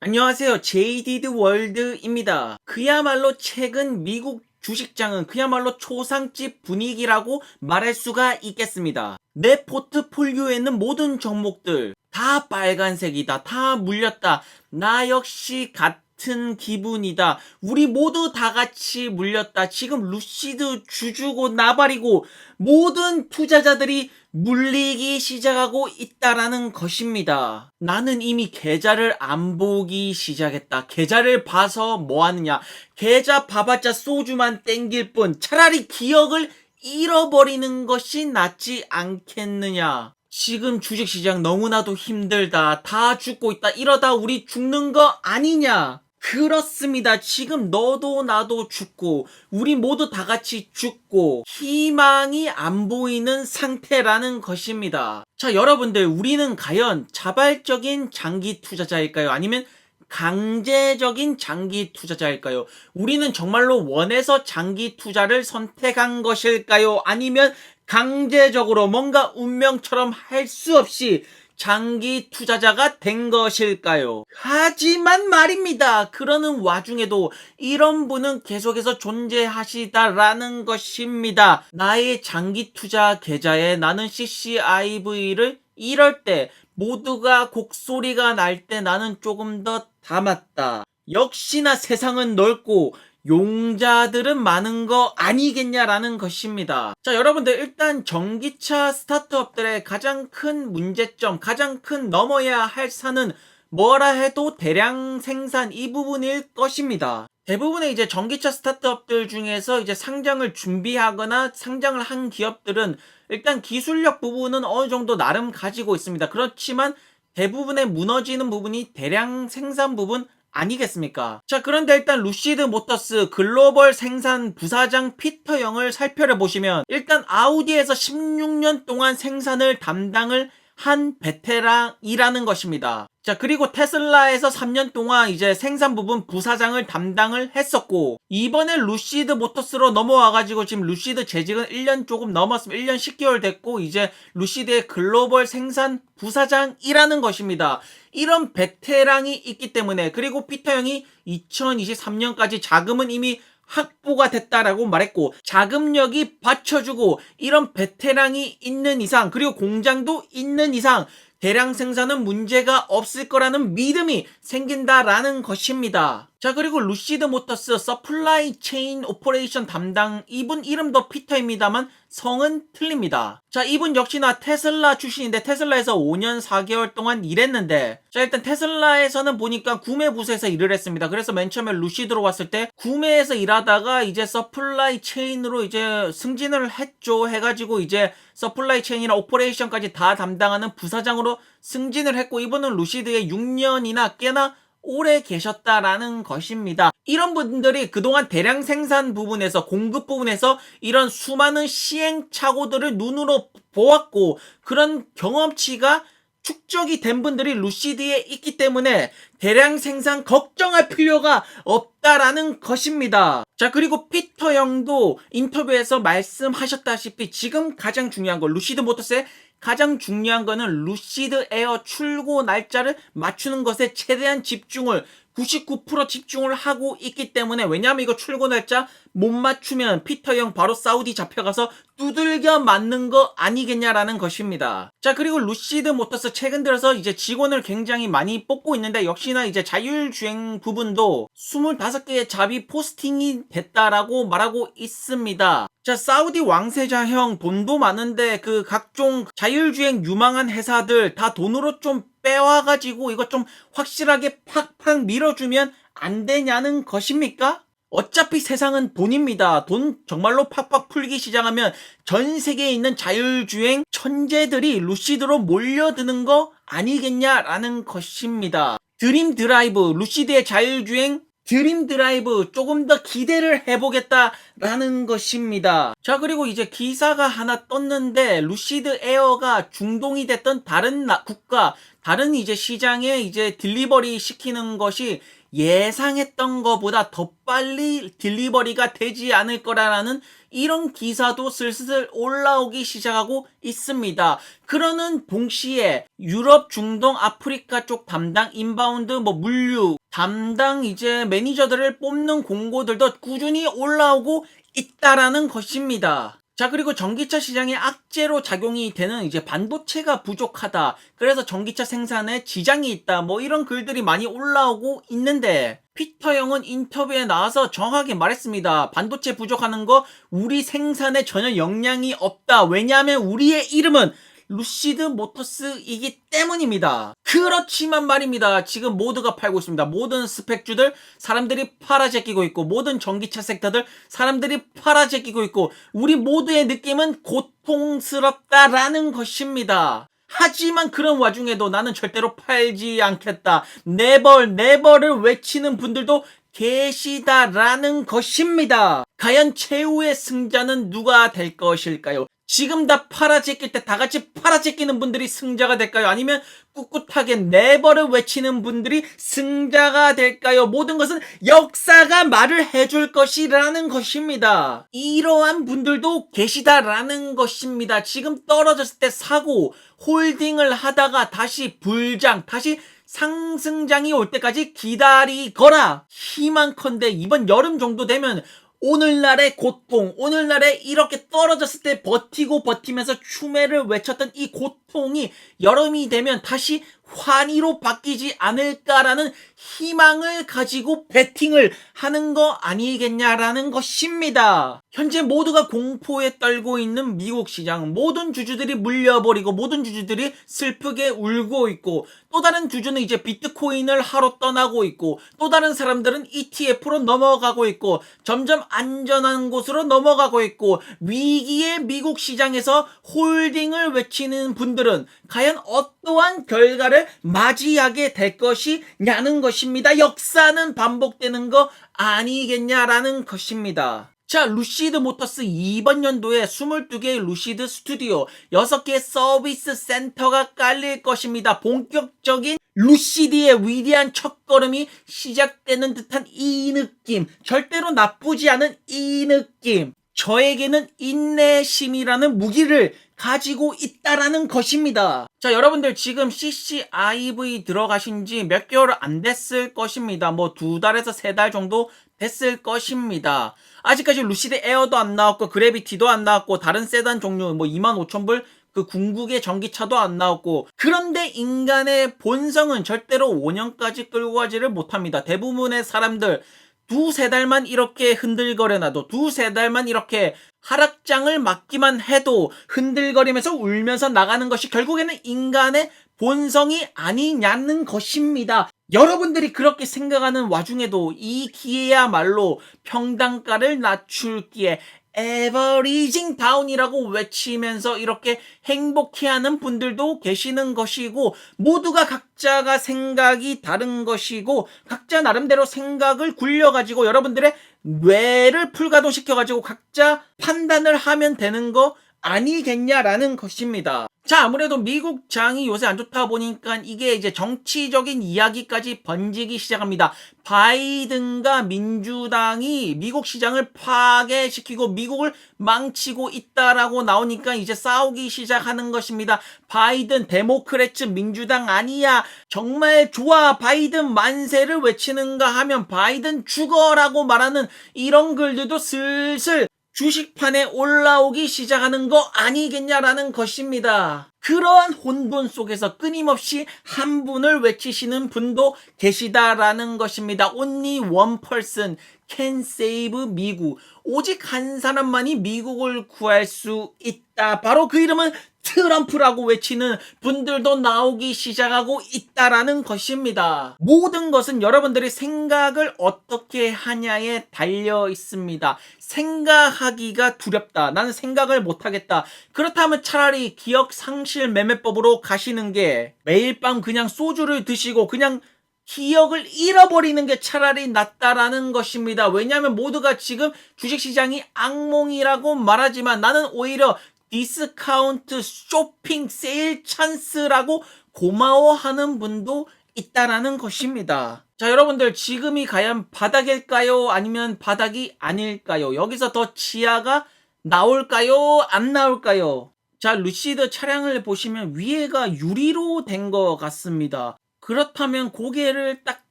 안녕하세요. 제이디드 월드입니다. 그야말로 최근 미국 주식장은 그야말로 초상집 분위기라고 말할 수가 있겠습니다. 내 포트폴리오에 있는 모든 종목들 다 빨간색이다. 다 물렸다. 나 역시 같은 기분이다. 우리 모두 다 같이 물렸다. 지금 루시드 주주고 나발이고 모든 투자자들이 물리기 시작하고 있다라는 것입니다. 나는 이미 계좌를 안 보기 시작했다. 계좌를 봐서 뭐 하느냐. 계좌 봐봤자 소주만 땡길 뿐 차라리 기억을 잃어버리는 것이 낫지 않겠느냐. 지금 주식시장 너무나도 힘들다. 다 죽고 있다. 이러다 우리 죽는 거 아니냐. 그렇습니다. 지금 너도 나도 죽고 우리 모두 다 같이 죽고 희망이 안 보이는 상태라는 것입니다. 자, 여러분들, 우리는 과연 자발적인 장기 투자자일까요? 아니면 강제적인 장기 투자자일까요? 우리는 정말로 원해서 장기 투자를 선택한 것일까요? 아니면 강제적으로 뭔가 운명처럼 할 수 없이 장기 투자자가 된 것일까요? 하지만 말입니다. 그러는 와중에도 이런 분은 계속해서 존재하시다라는 것입니다. 나의 장기 투자 계좌에 나는 CCIV를 이럴 때 모두가 곡소리가 날 때 나는 조금 더 담았다. 역시나 세상은 넓고 용자들은 많은 거 아니겠냐라는 것입니다. 자, 여러분들, 일단 전기차 스타트업들의 가장 큰 문제점, 가장 큰 넘어야 할 산은 뭐라 해도 대량 생산 이 부분일 것입니다. 대부분의 이제 전기차 스타트업들 중에서 이제 상장을 준비하거나 상장을 한 기업들은 일단 기술력 부분은 어느 정도 나름 가지고 있습니다. 그렇지만 대부분의 무너지는 부분이 대량 생산 부분 아니겠습니까? 자, 그런데 일단 루시드 모터스 글로벌 생산 부사장 피터 영을 살펴보시면 일단 아우디에서 16년 동안 생산을 담당을 한 베테랑이라는 것입니다. 자, 그리고 테슬라에서 3년 동안 이제 생산 부분 부사장을 담당을 했었고, 이번에 루시드 모터스로 넘어와가지고 지금 루시드 재직은 1년 조금 넘었으면 1년 10개월 됐고, 이제 루시드의 글로벌 생산 부사장이라는 것입니다. 이런 베테랑이 있기 때문에, 그리고 피터 형이 2023년까지 자금은 이미 확보가 됐다라고 말했고, 자금력이 받쳐주고 이런 베테랑이 있는 이상, 그리고 공장도 있는 이상 대량 생산은 문제가 없을 거라는 믿음이 생긴다라는 것입니다. 자, 그리고 루시드 모터스 서플라이 체인 오퍼레이션 담당, 이분 이름도 피터입니다만 성은 틀립니다. 자, 이분 역시나 테슬라 출신인데 테슬라에서 5년 4개월 동안 일했는데, 자, 일단 테슬라에서는 보니까 구매 부서에서 일을 했습니다. 그래서 맨 처음에 루시드로 왔을 때 구매에서 일하다가 이제 서플라이 체인으로 이제 승진을 했죠. 해가지고 이제 서플라이 체인이나 오퍼레이션까지 다 담당하는 부사장으로 승진을 했고, 이분은 루시드에 6년이나 꽤나 오래 계셨다라는 것입니다. 이런 분들이 그동안 대량 생산 부분에서, 공급 부분에서 이런 수많은 시행착오들을 눈으로 보았고, 그런 경험치가 축적이 된 분들이 루시드에 있기 때문에 대량 생산 걱정할 필요가 없다라는 것입니다. 자, 그리고 피터 형도 인터뷰에서 말씀하셨다시피 지금 가장 중요한 거, 루시드 모터스의 가장 중요한 거는 루시드 에어 출고 날짜를 맞추는 것에 최대한 집중을, 99% 집중을 하고 있기 때문에, 왜냐하면 이거 출고 날짜 못 맞추면 피터 형 바로 사우디 잡혀가서 두들겨 맞는 거 아니겠냐라는 것입니다. 자, 그리고 루시드 모터스 최근 들어서 이제 직원을 굉장히 많이 뽑고 있는데, 역시나 이제 자율주행 부분도 25개의 잡이 포스팅이 됐다라고 말하고 있습니다. 자, 사우디 왕세자 형 돈도 많은데 그 각종 자율주행 유망한 회사들 다 돈으로 좀 빼와가지고 이거 좀 확실하게 팍팍 밀어주면 안 되냐는 것입니까? 어차피 세상은 돈입니다. 돈 정말로 팍팍 풀기 시작하면 전 세계에 있는 자율주행 천재들이 루시드로 몰려드는 거 아니겠냐라는 것입니다. 드림 드라이브, 루시드의 자율주행 드림 드라이브 조금 더 기대를 해보겠다라는 것입니다. 자, 그리고 이제 기사가 하나 떴는데, 루시드 에어가 중동이 됐던 다른 국가, 다른 이제 시장에 이제 딜리버리 시키는 것이 예상했던 것보다 더 빨리 딜리버리가 되지 않을 거라는 이런 기사도 슬슬 올라오기 시작하고 있습니다. 그러는 동시에 유럽, 중동, 아프리카 쪽 담당 인바운드 물류 담당 이제 매니저들을 뽑는 공고들도 꾸준히 올라오고 있다라는 것입니다. 자, 그리고 전기차 시장에 악재로 작용이 되는 이제 반도체가 부족하다. 그래서 전기차 생산에 지장이 있다. 이런 글들이 많이 올라오고 있는데 피터 영은 인터뷰에 나와서 정확하게 말했습니다. 반도체 부족하는 거 우리 생산에 전혀 영향이 없다. 왜냐하면 우리의 이름은 루시드 모터스이기 때문입니다. 그렇지만 말입니다. 지금 모두가 팔고 있습니다. 모든 스펙주들 사람들이 팔아제끼고 있고 모든 전기차 섹터들 사람들이 팔아제끼고 있고 우리 모두의 느낌은 고통스럽다라는 것입니다. 하지만 그런 와중에도 나는 절대로 팔지 않겠다. 네버를 외치는 분들도 계시다라는 것입니다. 과연 최후의 승자는 누가 될 것일까요? 지금 다 팔아제낄 때 다 같이 팔아제끼는 분들이 승자가 될까요? 아니면 꿋꿋하게 네버를 외치는 분들이 승자가 될까요? 모든 것은 역사가 말을 해줄 것이라는 것입니다. 이러한 분들도 계시다라는 것입니다. 지금 떨어졌을 때 사고 홀딩을 하다가 다시 불장 다시 상승장이 올 때까지 기다리거라. 희망컨대 이번 여름 정도 되면 오늘날의 고통, 오늘날에 이렇게 떨어졌을 때 버티면서 추매를 외쳤던 이 고통이 여름이 되면 다시 환희로 바뀌지 않을까라는 희망을 가지고 베팅을 하는 거 아니겠냐라는 것입니다. 현재 모두가 공포에 떨고 있는 미국 시장, 모든 주주들이 물려버리고 모든 주주들이 슬프게 울고 있고 또 다른 주주는 이제 비트코인을 하러 떠나고 있고 또 다른 사람들은 ETF로 넘어가고 있고 점점 안전한 곳으로 넘어가고 있고 위기의 미국 시장에서 홀딩을 외치는 분들은 과연 어떠한 결과를 맞이하게 될 것이냐는 것입니다. 역사는 반복되는 거 아니겠냐라는 것입니다. 자, 루시드 모터스 이번 연도에 22개의 루시드 스튜디오, 6개의 서비스 센터가 깔릴 것입니다. 본격적인 루시드의 위대한 첫걸음이 시작되는 듯한 이 느낌, 절대로 나쁘지 않은 이 느낌, 저에게는 인내심이라는 무기를 가지고 있다라는 것입니다. 자, 여러분들 지금 CCIV 들어가신 지 몇 개월 안 됐을 것입니다. 2달에서 3달 정도 됐을 것입니다. 아직까지 루시드 에어도 안 나왔고 그래비티도 안 나왔고 다른 세단 종류 25,000불 그 궁극의 전기차도 안 나왔고 그런데 인간의 본성은 절대로 5년까지 끌고 가지를 못합니다. 대부분의 사람들 두세 달만 이렇게 흔들거려놔도 두세 달만 이렇게 하락장을 맞기만 해도 흔들거리면서 울면서 나가는 것이 결국에는 인간의 본성이 아니냐는 것입니다. 여러분들이 그렇게 생각하는 와중에도 이 기회야말로 평단가를 낮출기에 에버리징 다운이라고 외치면서 이렇게 행복해하는 분들도 계시는 것이고 모두가 각자가 생각이 다른 것이고 각자 나름대로 생각을 굴려가지고 여러분들의 뇌를 풀가동시켜가지고 각자 판단을 하면 되는 거 아니겠냐라는 것입니다. 자, 아무래도 미국 장이 요새 안 좋다 보니까 이게 이제 정치적인 이야기까지 번지기 시작합니다. 바이든과 민주당이 미국 시장을 파괴시키고 미국을 망치고 있다라고 나오니까 이제 싸우기 시작하는 것입니다. 바이든 데모크래츠 민주당 아니야. 정말 좋아. 바이든 만세를 외치는가 하면 바이든 죽어라고 말하는 이런 글들도 슬슬 주식판에 올라오기 시작하는 거 아니겠냐라는 것입니다. 그러한 혼돈 속에서 끊임없이 한 분을 외치시는 분도 계시다라는 것입니다. Only one person can save 미국. 오직 한 사람만이 미국을 구할 수 있다. 바로 그 이름은 트럼프라고 외치는 분들도 나오기 시작하고 있다라는 것입니다. 모든 것은 여러분들이 생각을 어떻게 하냐에 달려 있습니다. 생각하기가 두렵다. 나는 생각을 못하겠다. 그렇다면 차라리 기억 상실 매매법으로 가시는 게 매일 밤 그냥 소주를 드시고 그냥 기억을 잃어버리는 게 차라리 낫다라는 것입니다. 왜냐하면 모두가 지금 주식시장이 악몽이라고 말하지만 나는 오히려 디스카운트 쇼핑 세일 찬스라고 고마워하는 분도 있다라는 것입니다. 자, 여러분들 지금이 과연 바닥일까요? 아니면 바닥이 아닐까요? 여기서 더 지하가 나올까요? 안 나올까요? 자, 루시드 차량을 보시면 위에가 유리로 된 것 같습니다. 그렇다면 고개를 딱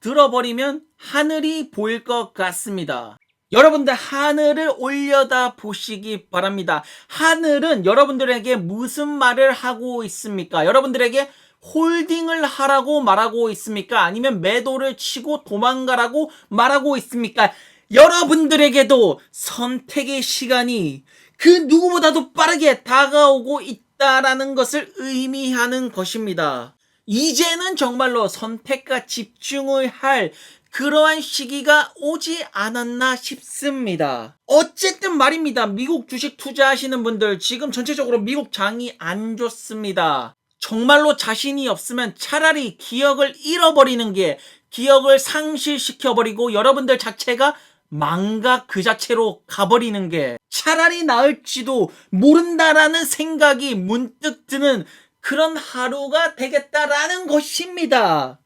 들어버리면 하늘이 보일 것 같습니다. 여러분들 하늘을 올려다 보시기 바랍니다. 하늘은 여러분들에게 무슨 말을 하고 있습니까? 여러분들에게 홀딩을 하라고 말하고 있습니까? 아니면 매도를 치고 도망가라고 말하고 있습니까? 여러분들에게도 선택의 시간이 그 누구보다도 빠르게 다가오고 있다라는 것을 의미하는 것입니다. 이제는 정말로 선택과 집중을 할 그러한 시기가 오지 않았나 싶습니다. 어쨌든 말입니다. 미국 주식 투자하시는 분들 지금 전체적으로 미국 장이 안 좋습니다. 정말로 자신이 없으면 차라리 기억을 잃어버리는 게, 기억을 상실시켜버리고 여러분들 자체가 망각 그 자체로 가버리는 게 차라리 나을지도 모른다라는 생각이 문득 드는 그런 하루가 되겠다라는 것입니다.